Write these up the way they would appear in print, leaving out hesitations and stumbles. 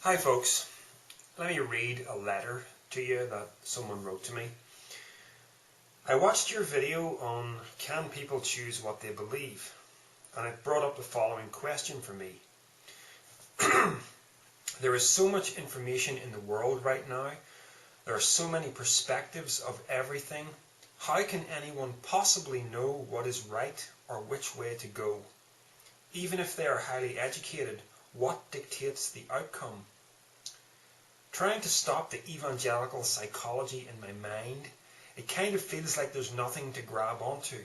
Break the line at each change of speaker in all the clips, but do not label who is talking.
Hi folks, let me read a letter to you that someone wrote to me. I watched your video on can people choose what they believe, and it brought up the following question for me. There is so much information in the world right now. There are so many perspectives of everything. How can anyone possibly know what is right or which way to go? Even if they are highly educated, what dictates the outcome? Trying to stop the evangelical psychology in my mind, it kind of feels like there's nothing to grab onto.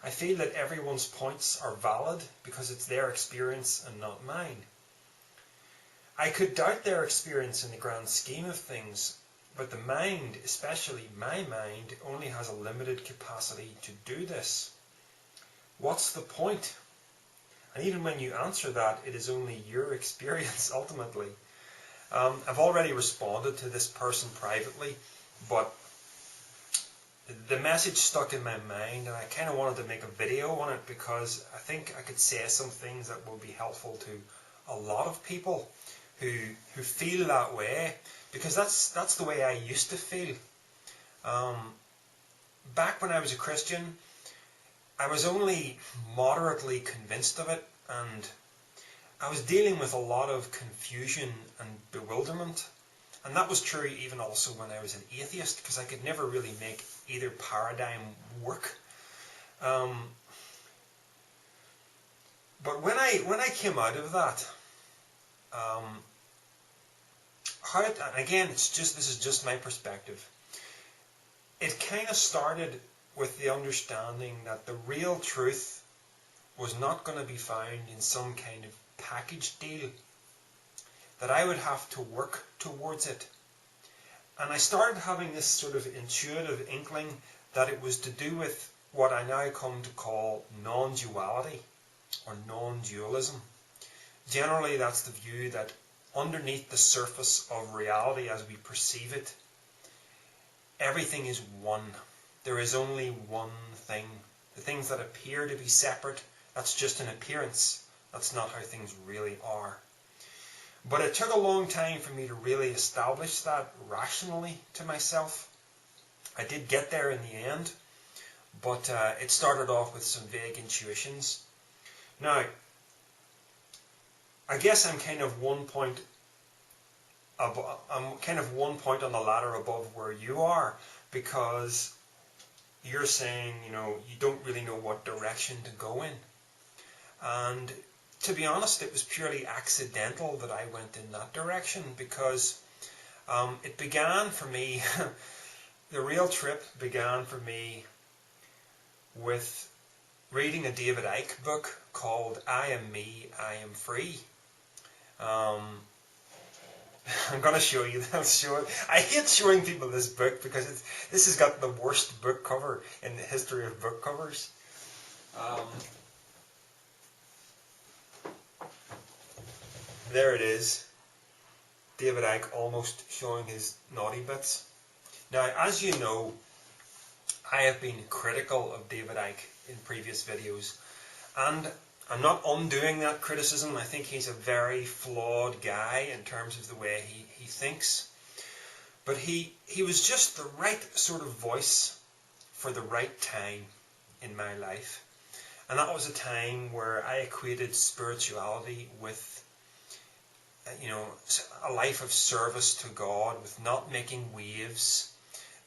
I feel that everyone's points are valid because it's their experience and not mine. I could doubt their experience in the grand scheme of things, but the mind, especially my mind, only has a limited capacity to do this. What's the point? And even when you answer that, it is only your experience ultimately. I've already responded to this person privately, but the message stuck in my mind and I kind of wanted to make a video on it because I think I could say some things that will be helpful to a lot of people who feel that way, because that's the way I used to feel. Back when I was a Christian, I was only moderately convinced of it, and I was dealing with a lot of confusion and bewilderment. And that was true even also when I was an atheist, because I could never really make either paradigm work. But when I came out of that, and again, this is just my perspective. It kind of started with the understanding that the real truth was not going to be found in some kind of package deal, that I would have to work towards it. And I started having this sort of intuitive inkling that it was to do with what I now come to call non-duality or non-dualism. Generally, that's the view that underneath the surface of reality as we perceive it, everything is one. There is only one thing. The things that appear to be separate, that's just an appearance. That's not how things really are. But it took a long time for me to really establish that rationally to myself. I did get there in the end, but it started off with some vague intuitions. Now, I guess I'm kind of one point on the ladder above where you are, because you're saying, you don't really know what direction to go in. And to be honest, it was purely accidental that I went in that direction, because it began for me, the real trip began for me with reading a David Icke book called I Am Me, I Am Free. I'm going to show you that. I hate showing people this book because this has got the worst book cover in the history of book covers. There it is. David Icke almost showing his naughty bits. Now, as you know, I have been critical of David Icke in previous videos, and I'm not undoing that criticism. I think he's a very flawed guy in terms of the way he thinks. But he was just the right sort of voice for the right time in my life. And that was a time where I equated spirituality with a life of service to God, with not making waves.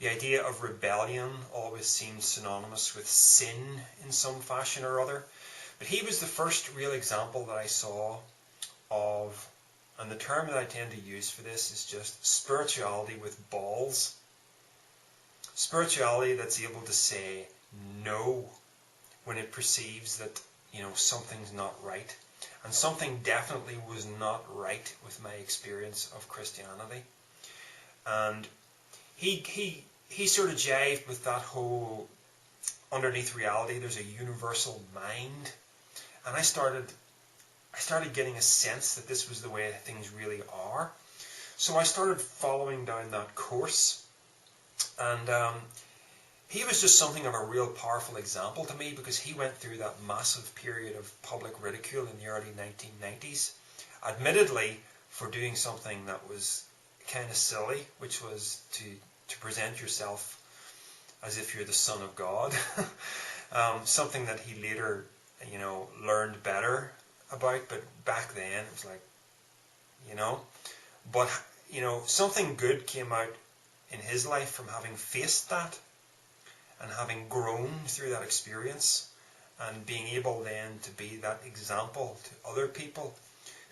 The idea of rebellion always seemed synonymous with sin in some fashion or other. But he was the first real example that I saw of, and the term that I tend to use for this is just spirituality with balls. Spirituality that's able to say no when it perceives that, something's not right. And something definitely was not right with my experience of Christianity. And he sort of jived with that whole underneath reality there's a universal mind. And I started getting a sense that this was the way things really are. So I started following down that course. And he was just something of a real powerful example to me, because he went through that massive period of public ridicule in the early 1990s. Admittedly, for doing something that was kind of silly, which was to present yourself as if you're the Son of God. Something that he later, learned better about, but back then it was like, but, something good came out in his life from having faced that and having grown through that experience and being able then to be that example to other people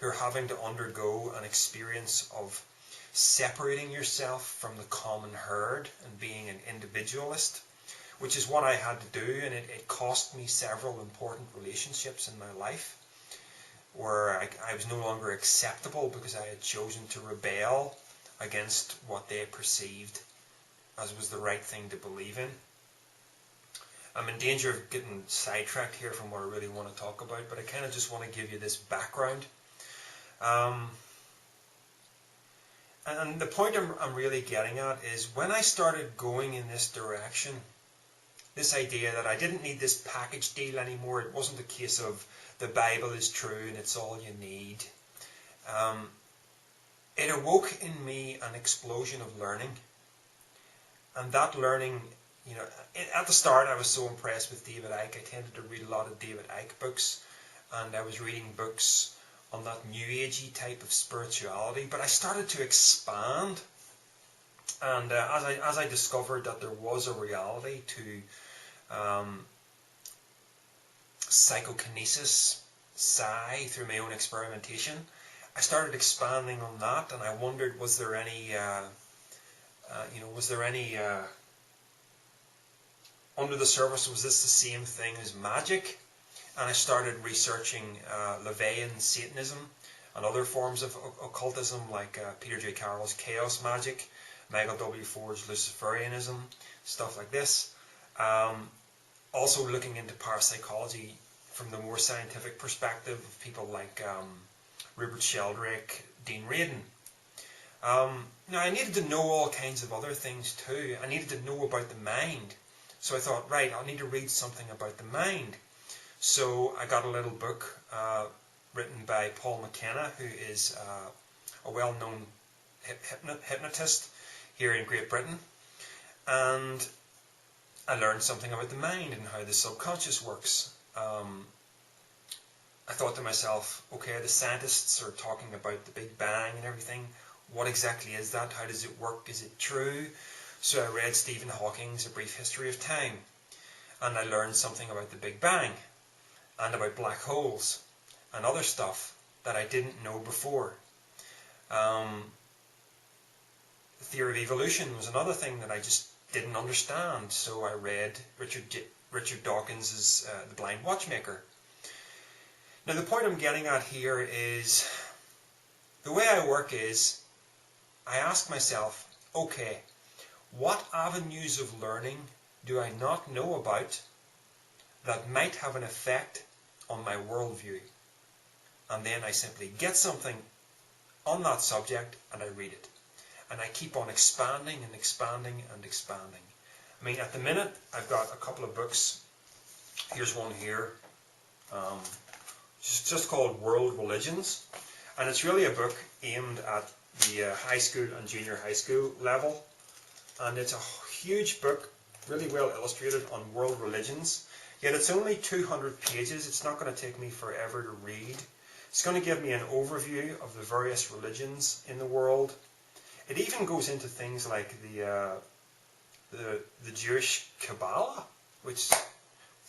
who are having to undergo an experience of separating yourself from the common herd and being an individualist, which is what I had to do, and it cost me several important relationships in my life where I was no longer acceptable because I had chosen to rebel against what they perceived as was the right thing to believe in. I'm in danger of getting sidetracked here from what I really want to talk about, but I kind of just want to give you this background. And the point I'm really getting at is when I started going in this direction, this idea that I didn't need this package deal anymore, it wasn't a case of the Bible is true and it's all you need. It awoke in me an explosion of learning. And that learning, at the start I was so impressed with David Icke. I tended to read a lot of David Icke books, and I was reading books on that New Agey type of spirituality, but I started to expand, and as I discovered that there was a reality to psychokinesis, psi, through my own experimentation, I started expanding on that, and I wondered, was there any under the surface, was this the same thing as magic? And I started researching LaVeyan Satanism and other forms of occultism, like Peter J. Carroll's Chaos Magic, Michael W. Ford's Luciferianism, stuff like this. Also looking into parapsychology from the more scientific perspective of people like Rupert Sheldrake, Dean Radin. Now I needed to know all kinds of other things too. I needed to know about the mind. So I thought, right, I need to read something about the mind. So I got a little book written by Paul McKenna, who is a well-known hypnotist here in Great Britain. And I learned something about the mind and how the subconscious works. I thought to myself, okay, the scientists are talking about the Big Bang and everything. What exactly is that? How does it work? Is it true? So I read Stephen Hawking's A Brief History of Time, and I learned something about the Big Bang and about black holes and other stuff that I didn't know before. The theory of evolution was another thing that I just didn't understand, so I read Richard Dawkins's The Blind Watchmaker. Now the point I'm getting at here is, the way I work is, I ask myself, okay, what avenues of learning do I not know about that might have an effect on my worldview? And then I simply get something on that subject and I read it. And I keep on expanding and expanding and expanding. I mean, at the minute, I've got a couple of books. Here's one here. It's just called World Religions. And it's really a book aimed at the high school and junior high school level. And it's a huge book, really well illustrated, on world religions. Yet it's only 200 pages. It's not going to take me forever to read. It's going to give me an overview of the various religions in the world. It even goes into things like the Jewish Kabbalah, which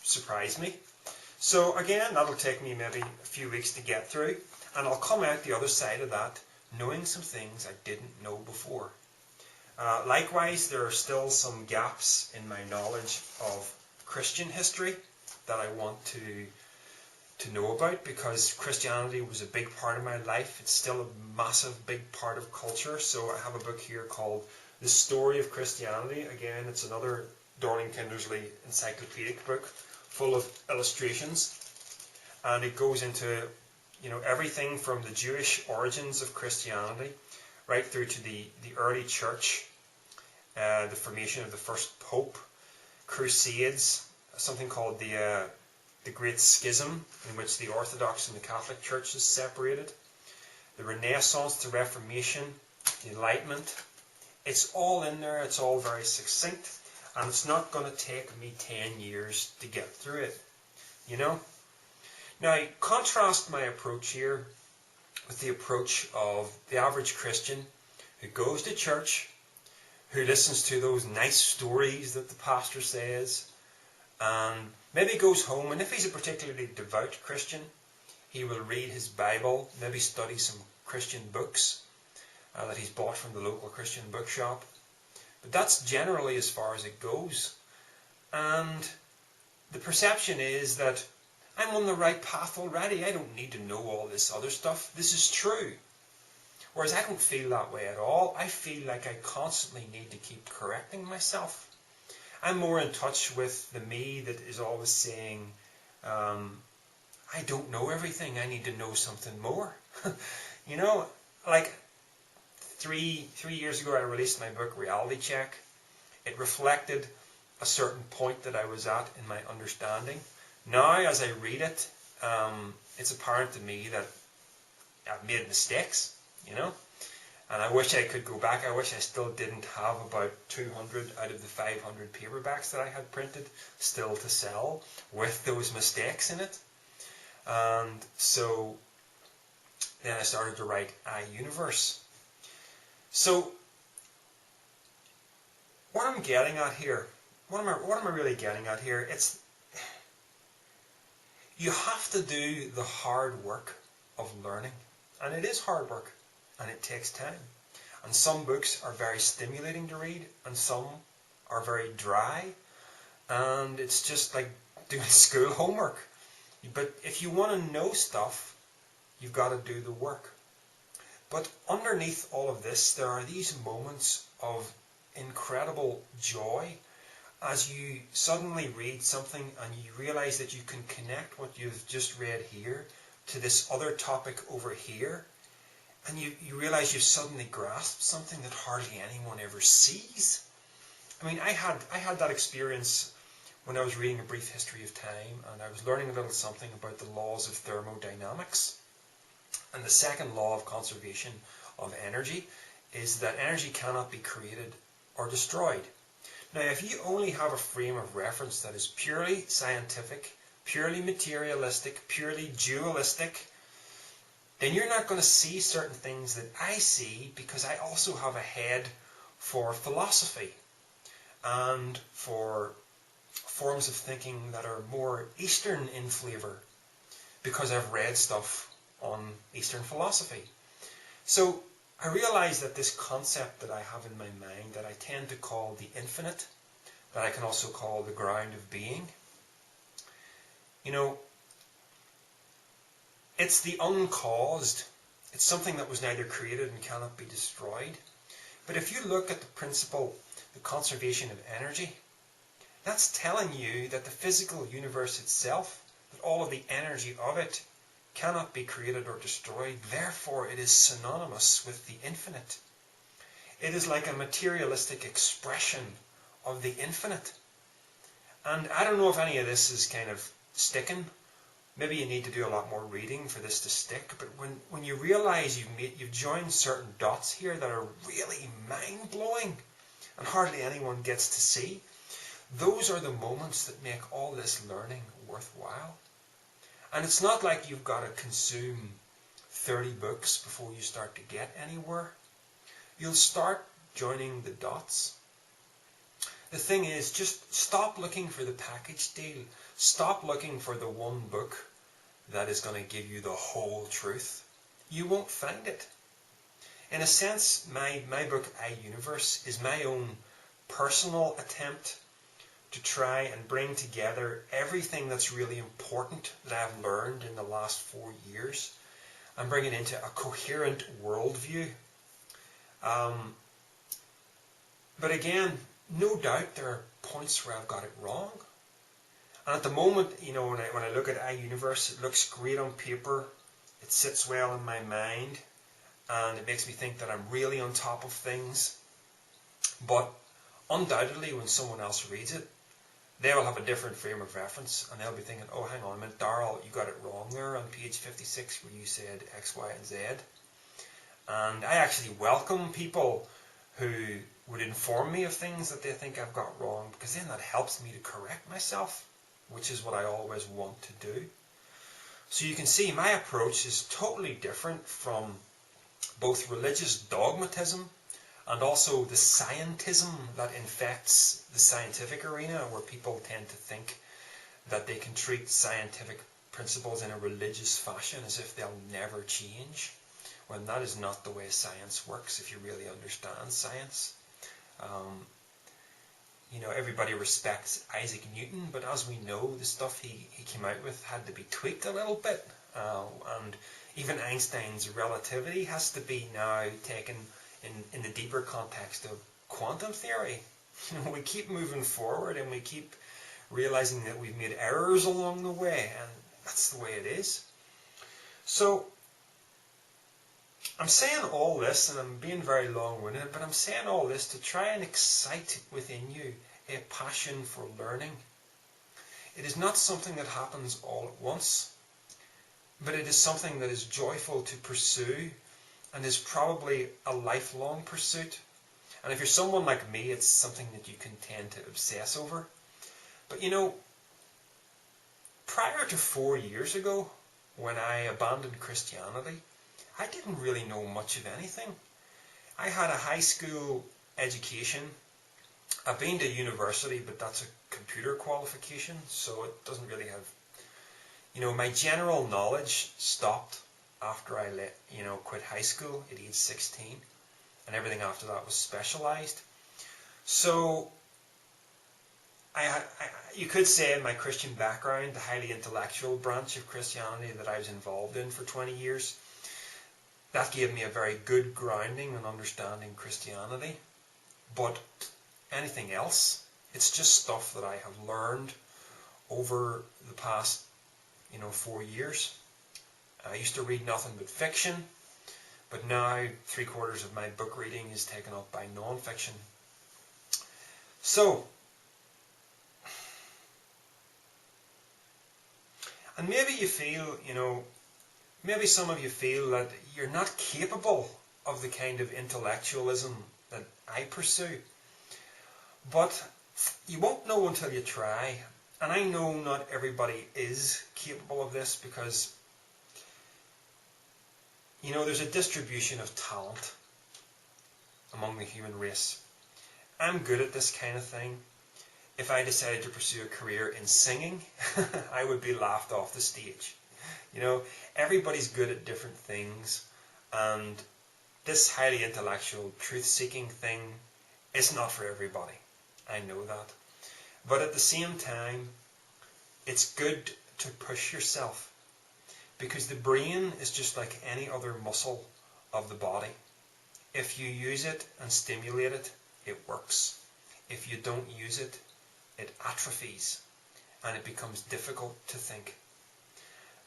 surprised me. So again, that'll take me maybe a few weeks to get through, and I'll come out the other side of that knowing some things I didn't know before. Likewise, there are still some gaps in my knowledge of Christian history that I want to know about, because Christianity was a big part of my life. It's still a massive big part of culture. So I have a book here called The Story of Christianity. Again, it's another Dorling Kindersley encyclopedic book full of illustrations, and it goes into everything from the Jewish origins of Christianity right through to the early church, the formation of the first pope, crusades, something called the Great Schism, in which the Orthodox and the Catholic churches separated, the Renaissance, the Reformation, the Enlightenment. It's all in there, it's all very succinct, and it's not going to take me 10 years to get through it, you know. Now, contrast my approach here with the approach of the average Christian who goes to church, who listens to those nice stories that the pastor says, and maybe goes home, and if he's a particularly devout Christian, he will read his Bible, maybe study some Christian books that he's bought from the local Christian bookshop. But that's generally as far as it goes. And the perception is that I'm on the right path already. I don't need to know all this other stuff. This is true. Whereas I don't feel that way at all. I feel like I constantly need to keep correcting myself. I'm more in touch with the me that is always saying, I don't know everything. I need to know something more. You know, like 3 years ago I released my book Reality Check. It reflected a certain point that I was at in my understanding. Now as I read it, it's apparent to me that I've made mistakes, you know, and I wish I could go back. I wish I still didn't have about 200 out of the 500 paperbacks that I had printed still to sell with those mistakes in it. And so then I started to write iUniverse. So what I'm getting at here, what am I really getting at here? It's you have to do the hard work of learning, and it is hard work, and it takes time. And some books are very stimulating to read, and some are very dry, and it's just like doing school homework. But if you want to know stuff, you've got to do the work. But underneath all of this, there are these moments of incredible joy as you suddenly read something and you realize that you can connect what you've just read here to this other topic over here, and you realize you've suddenly grasped something that hardly anyone ever sees. I mean, I had that experience when I was reading A Brief History of Time, and I was learning a little something about the laws of thermodynamics. And the second law of conservation of energy is that energy cannot be created or destroyed. Now, if you only have a frame of reference that is purely scientific, purely materialistic, purely dualistic, then you're not going to see certain things that I see, because I also have a head for philosophy and for forms of thinking that are more Eastern in flavour, because I've read stuff on Eastern philosophy. So I realize that this concept that I have in my mind, that I tend to call the infinite, that I can also call the ground of being, you know, it's the uncaused. It's something that was neither created and cannot be destroyed. But if you look at the principle, the conservation of energy, that's telling you that the physical universe itself, that all of the energy of it cannot be created or destroyed. Therefore, it is synonymous with the infinite. It is like a materialistic expression of the infinite. And I don't know if any of this is kind of sticking. Maybe you need to do a lot more reading for this to stick. But when you realize you've joined certain dots here that are really mind-blowing and hardly anyone gets to see, those are the moments that make all this learning worthwhile. And it's not like you've got to consume 30 books before you start to get anywhere. You'll start joining the dots. The thing is, just stop looking for the package deal. Stop looking for the one book that is going to give you the whole truth. You won't find it. In a sense, my book iUniverse is my own personal attempt to try and bring together everything that's really important that I've learned in the last 4 years and bring it into a coherent worldview. But again, no doubt there are points where I've got it wrong. And at the moment, you know, when I look at iUniverse, it looks great on paper, it sits well in my mind, and it makes me think that I'm really on top of things. But undoubtedly, when someone else reads it, they will have a different frame of reference, and they'll be thinking, oh, hang on a minute, Darrell, you got it wrong there on page 56 where you said X, Y, and Z. And I actually welcome people who would inform me of things that they think I've got wrong, because then that helps me to correct myself, which is what I always want to do. So you can see my approach is totally different from both religious dogmatism and also the scientism that infects the scientific arena, where people tend to think that they can treat scientific principles in a religious fashion as if they'll never change, when that is not the way science works if you really understand science. Everybody respects Isaac Newton, but as we know, the stuff he came out with had to be tweaked a little bit. And even Einstein's relativity has to be now taken in the deeper context of quantum theory. We keep moving forward and we keep realizing that we've made errors along the way, and that's the way it is. So I'm saying all this, and I'm being very long-winded, but I'm saying all this to try and excite within you a passion for learning. It is not something that happens all at once, but it is something that is joyful to pursue and is probably a lifelong pursuit. And if you're someone like me, it's something that you can tend to obsess over. But prior to 4 years ago, when I abandoned Christianity, I didn't really know much of anything. I had a high school education. I've been to university, but that's a computer qualification, so it doesn't really have... my general knowledge stopped after I quit high school at age 16, and everything after that was specialized. So you could say in my Christian background, the highly intellectual branch of Christianity that I was involved in for 20 years, that gave me a very good grounding in understanding Christianity. But anything else, it's just stuff that I have learned over the past 4 years. I used to read nothing but fiction, but now 3/4 of my book reading is taken up by non-fiction. So, and maybe you feel, maybe some of you feel that you're not capable of the kind of intellectualism that I pursue. But you won't know until you try. And I know not everybody is capable of this, because there's a distribution of talent among the human race. I'm good at this kind of thing. If I decided to pursue a career in singing, I would be laughed off the stage. Everybody's good at different things, and this highly intellectual, truth-seeking thing is not for everybody. I know that. But at the same time, it's good to push yourself, because the brain is just like any other muscle of the body. If you use it and stimulate it, it works. If you don't use it, it atrophies and it becomes difficult to think.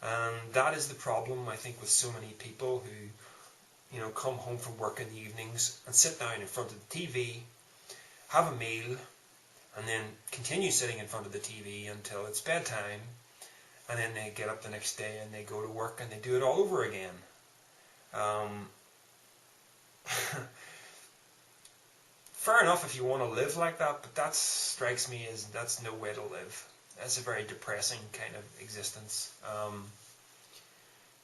And that is the problem, I think, with so many people who come home from work in the evenings and sit down in front of the TV, have a meal, and then continue sitting in front of the TV until it's bedtime, and then they get up the next day and they go to work and they do it all over again. Fair enough if you want to live like that, but that strikes me as that's no way to live. That's a very depressing kind of existence.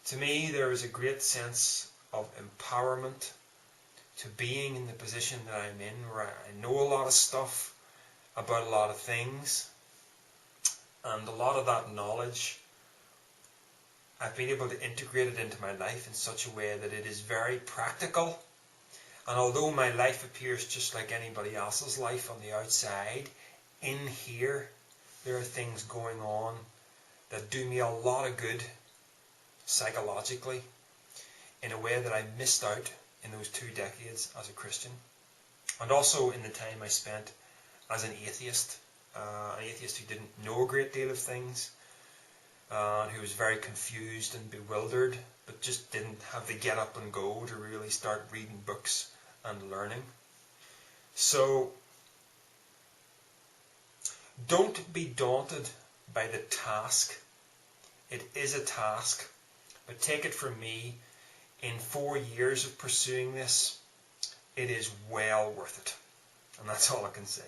To me, there is a great sense of empowerment to being in the position that I'm in, where I know a lot of stuff about a lot of things, and a lot of that knowledge I've been able to integrate it into my life in such a way that it is very practical. And although my life appears just like anybody else's life on the outside, in here there are things going on that do me a lot of good psychologically, in a way that I missed out in those 2 decades as a Christian, and also in the time I spent as an atheist who didn't know a great deal of things, who was very confused and bewildered, but just didn't have the get up and go to really start reading books and learning. So don't be daunted by the task. It is a task, but take it from me, in 4 years of pursuing this, it is well worth it. And that's all I can say.